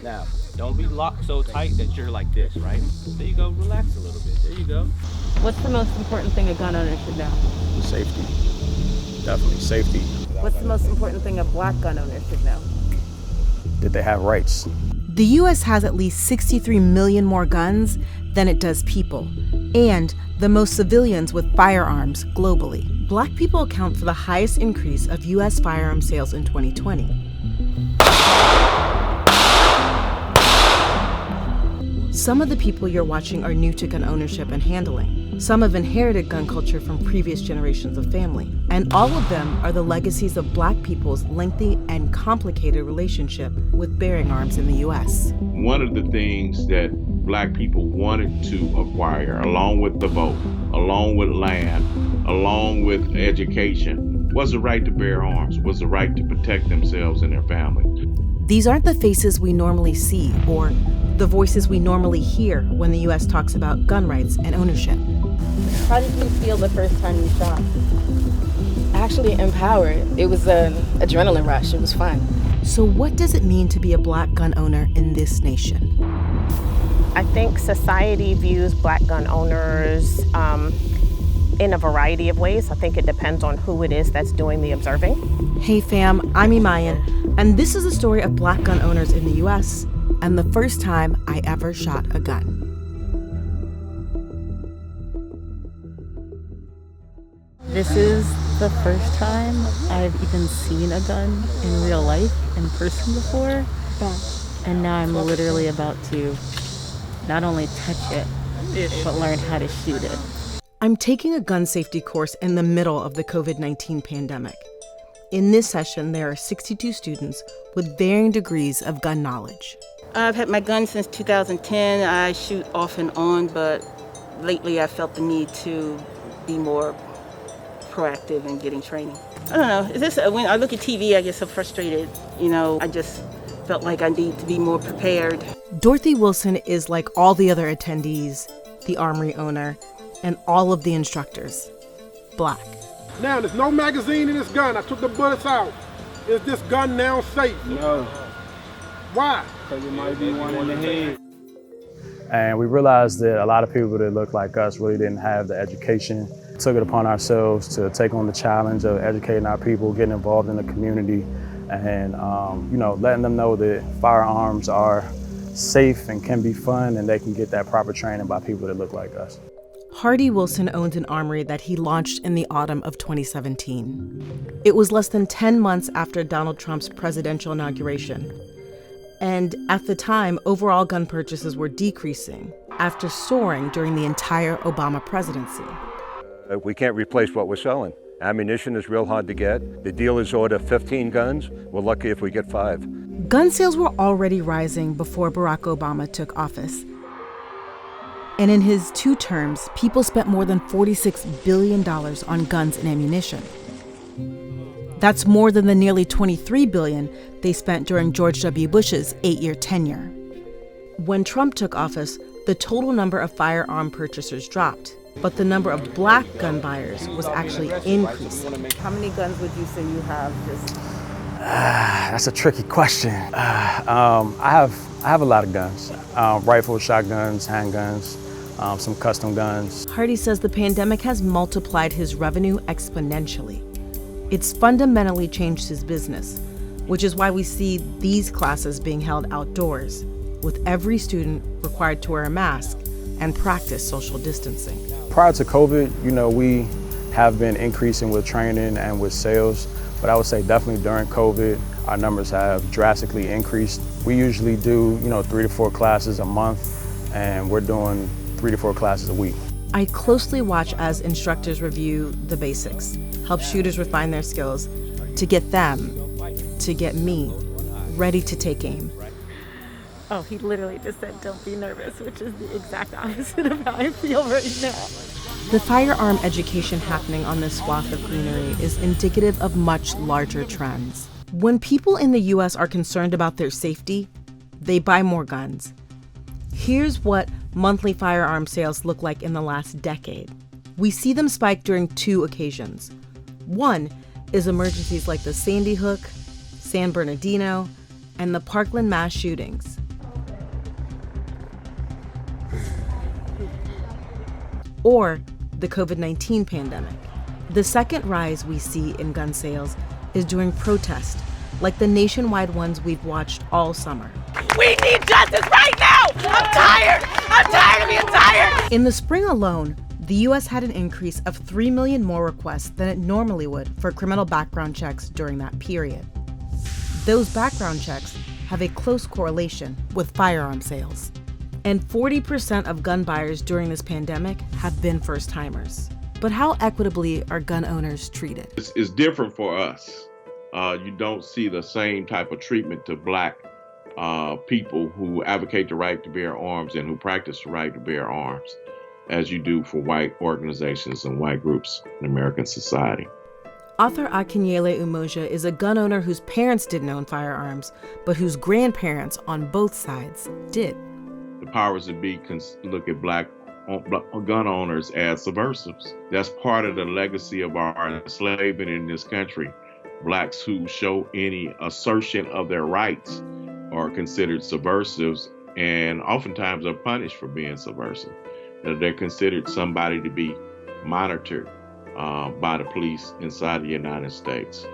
Now, don't be locked so tight that you're like this, right? There you go, relax a little bit. There you go. What's the most important thing a gun owner should know? Safety. Definitely safety. What's the most important thing a black gun owner should know? That they have rights. The U.S. has at least 63 million more guns than it does people, and the most civilians with firearms globally. Black people account for the highest increase of U.S. firearm sales in 2020. Some of the people you're watching are new to gun ownership and handling. Some have inherited gun culture from previous generations of family. And all of them are the legacies of Black people's lengthy and complicated relationship with bearing arms in the U.S. One of the things that Black people wanted to acquire, along with the vote, along with land, along with education, was the right to bear arms, was the right to protect themselves and their families. These aren't the faces we normally see or the voices we normally hear when the U.S. talks about gun rights and ownership. How did you feel the first time you shot? Actually empowered. It was an adrenaline rush. It was fun. So what does it mean to be a Black gun owner in this nation? I think society views Black gun owners in a variety of ways. I think it depends on who it is that's doing the observing. Hey fam, I'm Imayan, and this is the story of Black gun owners in the U.S. and the first time I ever shot a gun. This is the first time I've even seen a gun in real life, in person before. And now I'm literally about to not only touch it, but learn how to shoot it. I'm taking a gun safety course in the middle of the COVID-19 pandemic. In this session, there are 62 students with varying degrees of gun knowledge. I've had my gun since 2010. I shoot off and on, but lately I felt the need to be more proactive in getting training. I don't know, is this, when I look at TV, I get so frustrated. I just felt like I need to be more prepared. Dorothy Wilson is like all the other attendees, the armory owner, and all of the instructors, Black. Now, there's no magazine in this gun. I took the bullets out. Is this gun now safe? No. Why? Because it might be one in the head. And we realized that a lot of people that look like us really didn't have the education. Took it upon ourselves to take on the challenge of educating our people, getting involved in the community, and letting them know that firearms are safe and can be fun, and they can get that proper training by people that look like us. Hardy Wilson owned an armory that he launched in the autumn of 2017. It was less than 10 months after Donald Trump's presidential inauguration. And at the time, overall gun purchases were decreasing after soaring during the entire Obama presidency. We can't replace what we're selling. Ammunition is real hard to get. The dealers order 15 guns. We're lucky if we get 5. Gun sales were already rising before Barack Obama took office. And in his 2 terms, people spent more than $46 billion on guns and ammunition. That's more than the nearly $23 billion they spent during George W. Bush's 8-year tenure. When Trump took office, the total number of firearm purchasers dropped, but the number of Black gun buyers was actually increasing. How many guns would you say you have? That's a tricky question. I have a lot of guns. Rifles, shotguns, handguns, some custom guns. Hardy says the pandemic has multiplied his revenue exponentially. It's fundamentally changed his business, which is why we see these classes being held outdoors, with every student required to wear a mask and practice social distancing. Prior to COVID, we have been increasing with training and with sales, but I would say definitely during COVID, our numbers have drastically increased. We usually do, 3 to 4 classes a month, and we're doing 3 to 4 classes a week. I closely watch as instructors review the basics, help shooters refine their skills to get them, to get me, ready to take aim. Oh, he literally just said, don't be nervous, which is the exact opposite of how I feel right now. The firearm education happening on this swath of greenery is indicative of much larger trends. When people in the U.S. are concerned about their safety, they buy more guns. Here's what monthly firearm sales look like in the last decade. We see them spike during 2 occasions. One is emergencies like the Sandy Hook, San Bernardino, and the Parkland mass shootings. or the COVID-19 pandemic. The second rise we see in gun sales is during protests, like the nationwide ones we've watched all summer. We need justice right now! I'm tired! I'm tired of being tired! In the spring alone, the U.S. had an increase of 3 million more requests than it normally would for criminal background checks during that period. Those background checks have a close correlation with firearm sales. And 40% of gun buyers during this pandemic have been first-timers. But how equitably are gun owners treated? It's different for us. You don't see the same type of treatment to Black people who advocate the right to bear arms and who practice the right to bear arms as you do for white organizations and white groups in American society. Author Akinyele Umoja is a gun owner whose parents didn't own firearms, but whose grandparents on both sides did. The powers that be can look at Black gun owners as subversives. That's part of the legacy of our enslavement in this country. Blacks who show any assertion of their rights are considered subversives and oftentimes are punished for being subversive. They're considered somebody to be monitored by the police inside the United States.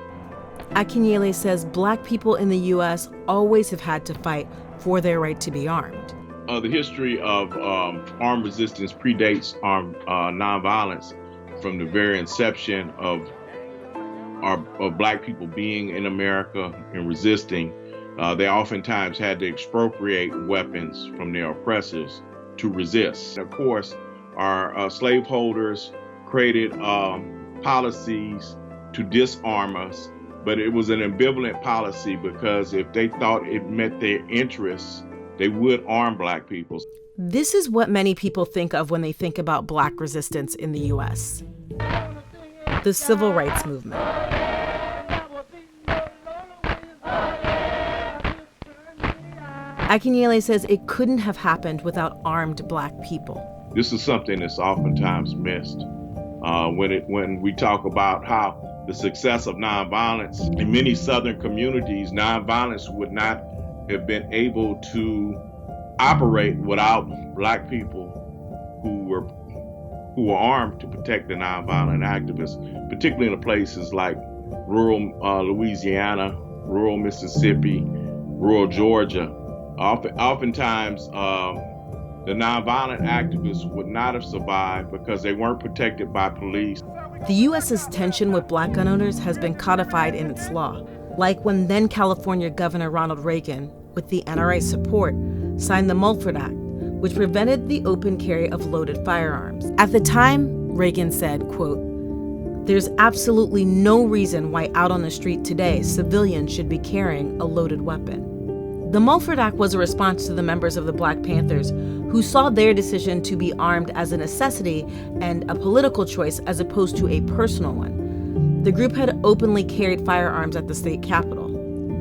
Akinyele says Black people in the U.S. always have had to fight for their right to be armed. The history of armed resistance predates nonviolence from the very inception of Black people being in America and resisting. They oftentimes had to expropriate weapons from their oppressors to resist. Of course, our slaveholders created policies to disarm us, but it was an ambivalent policy because if they thought it met their interests, they would arm Black people. This is what many people think of when they think about Black resistance in the U.S. The Civil Rights Movement. Akinyele says it couldn't have happened without armed Black people. This is something that's oftentimes missed. When we talk about how the success of nonviolence in many Southern communities, nonviolence would not have been able to operate without Black people who were armed to protect the nonviolent activists, particularly in places like rural Louisiana, rural Mississippi, rural Georgia. Oftentimes, the nonviolent activists would not have survived because they weren't protected by police. The U.S.'s tension with Black gun owners has been codified in its law, like when then California Governor Ronald Reagan, with the NRA support, signed the Mulford Act, which prevented the open carry of loaded firearms. At the time, Reagan said, quote, "There's absolutely no reason why out on the street today civilians should be carrying a loaded weapon." The Mulford Act was a response to the members of the Black Panthers who saw their decision to be armed as a necessity and a political choice as opposed to a personal one. The group had openly carried firearms at the state capitol,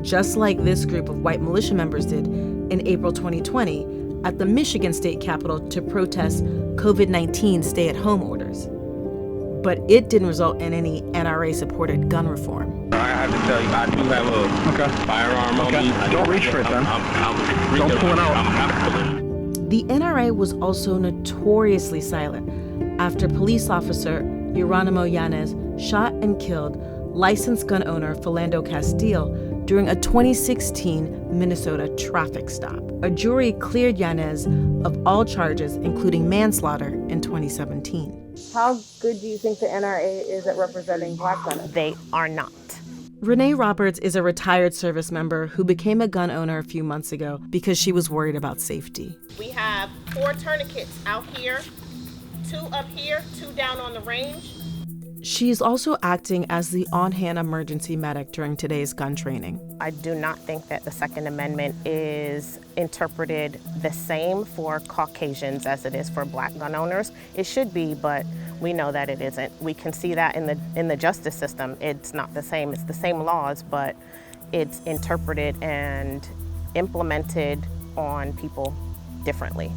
just like this group of white militia members did in April 2020 at the Michigan state capitol to protest COVID-19 stay-at-home orders. But it didn't result in any NRA-supported gun reform. I have to tell you, I do have a firearm on me. Don't reach for it then. Don't pull it out. The NRA was also notoriously silent after police officer Geronimo Yanez shot and killed licensed gun owner Philando Castile during a 2016 Minnesota traffic stop. A jury cleared Yanez of all charges, including manslaughter, in 2017. How good do you think the NRA is at representing Black gunners? They are not. Renee Roberts is a retired service member who became a gun owner a few months ago because she was worried about safety. We have 4 tourniquets out here, 2 up here, 2 down on the range. She is also acting as the on-hand emergency medic during today's gun training. I do not think that the Second Amendment is interpreted the same for Caucasians as it is for Black gun owners. It should be, but we know that it isn't. We can see that in the justice system. It's not the same. It's the same laws, but it's interpreted and implemented on people differently.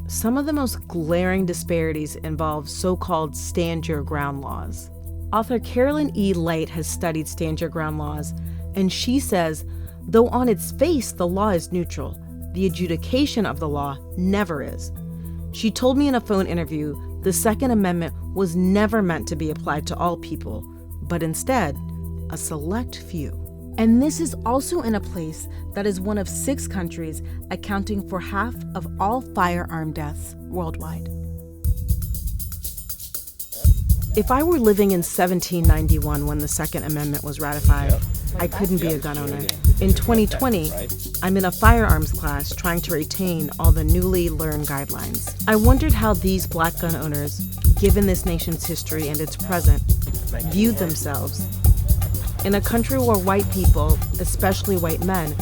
Some of the most glaring disparities involve so-called stand your ground laws. Author Carolyn E. Light has studied stand your ground laws, and she says, though on its face the law is neutral, the adjudication of the law never is. She told me in a phone interview The Second Amendment was never meant to be applied to all people, but instead, a select few. And this is also in a place that is one of 6 countries accounting for half of all firearm deaths worldwide. If I were living in 1791 when the Second Amendment was ratified, I couldn't be a gun owner. In 2020, I'm in a firearms class trying to retain all the newly learned guidelines. I wondered how these Black gun owners, given this nation's history and its present, viewed themselves in a country where white people, especially white men,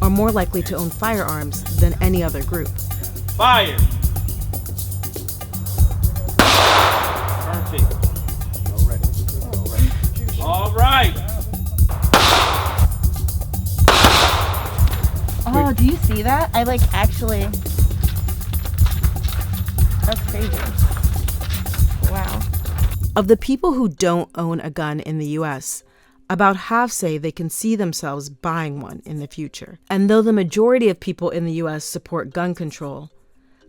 are more likely to own firearms than any other group. Fire! Perfect. All right. Oh, do you see that? I actually. That's crazy. Wow. Of the people who don't own a gun in the U.S., about half say they can see themselves buying one in the future. And though the majority of people in the U.S. support gun control,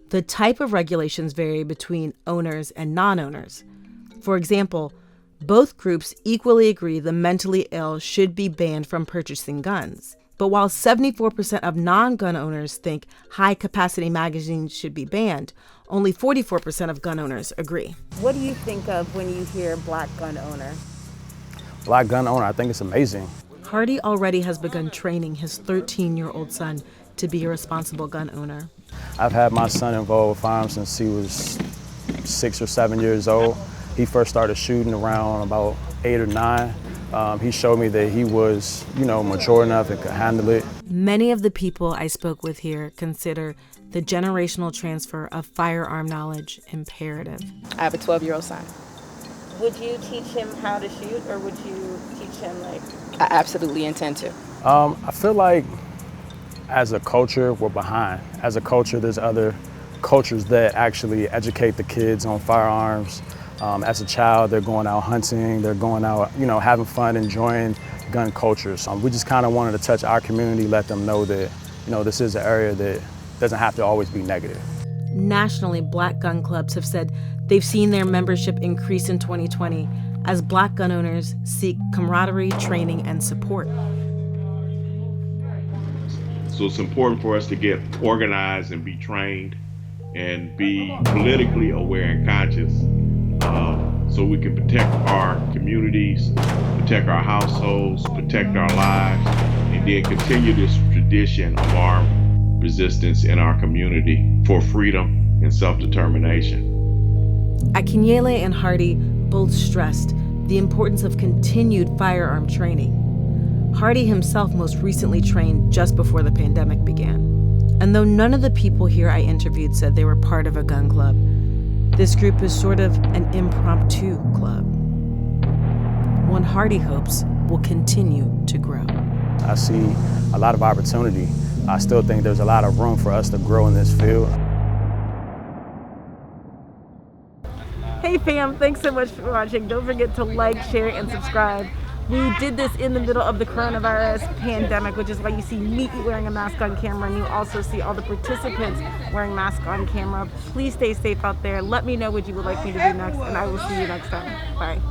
the type of regulations vary between owners and non-owners. For example, both groups equally agree the mentally ill should be banned from purchasing guns. But while 74% of non-gun owners think high-capacity magazines should be banned, only 44% of gun owners agree. What do you think of when you hear Black gun owner? Black gun owner, I think it's amazing. Hardy already has begun training his 13-year-old son to be a responsible gun owner. I've had my son involved with firearms since he was 6 or 7 years old. He first started shooting around about 8 or 9. He showed me that he was, mature enough and could handle it. Many of the people I spoke with here consider the generational transfer of firearm knowledge imperative. I have a 12-year-old son. Would you teach him how to shoot, or would you teach him I absolutely intend to. I feel like as a culture, we're behind. As a culture, there's other cultures that actually educate the kids on firearms. As a child, they're going out hunting, they're going out, having fun, enjoying gun cultures. We just kind of wanted to touch our community, let them know that, this is an area that doesn't have to always be negative. Nationally, Black gun clubs have said they've seen their membership increase in 2020 as Black gun owners seek camaraderie, training, and support. So it's important for us to get organized and be trained and be politically aware and conscious so we can protect our communities, protect our households, protect our lives, and then continue this tradition of armed resistance in our community for freedom and self-determination. Akinyele and Hardy both stressed the importance of continued firearm training. Hardy himself most recently trained just before the pandemic began. And though none of the people here I interviewed said they were part of a gun club, this group is sort of an impromptu club. One Hardy hopes will continue to grow. I see a lot of opportunity. I still think there's a lot of room for us to grow in this field. Hey fam, thanks so much for watching. Don't forget to like, share, and subscribe. We did this in the middle of the coronavirus pandemic, which is why you see me wearing a mask on camera, and you also see all the participants wearing masks on camera. Please stay safe out there. Let me know what you would like me to do next, and I will see you next time. Bye.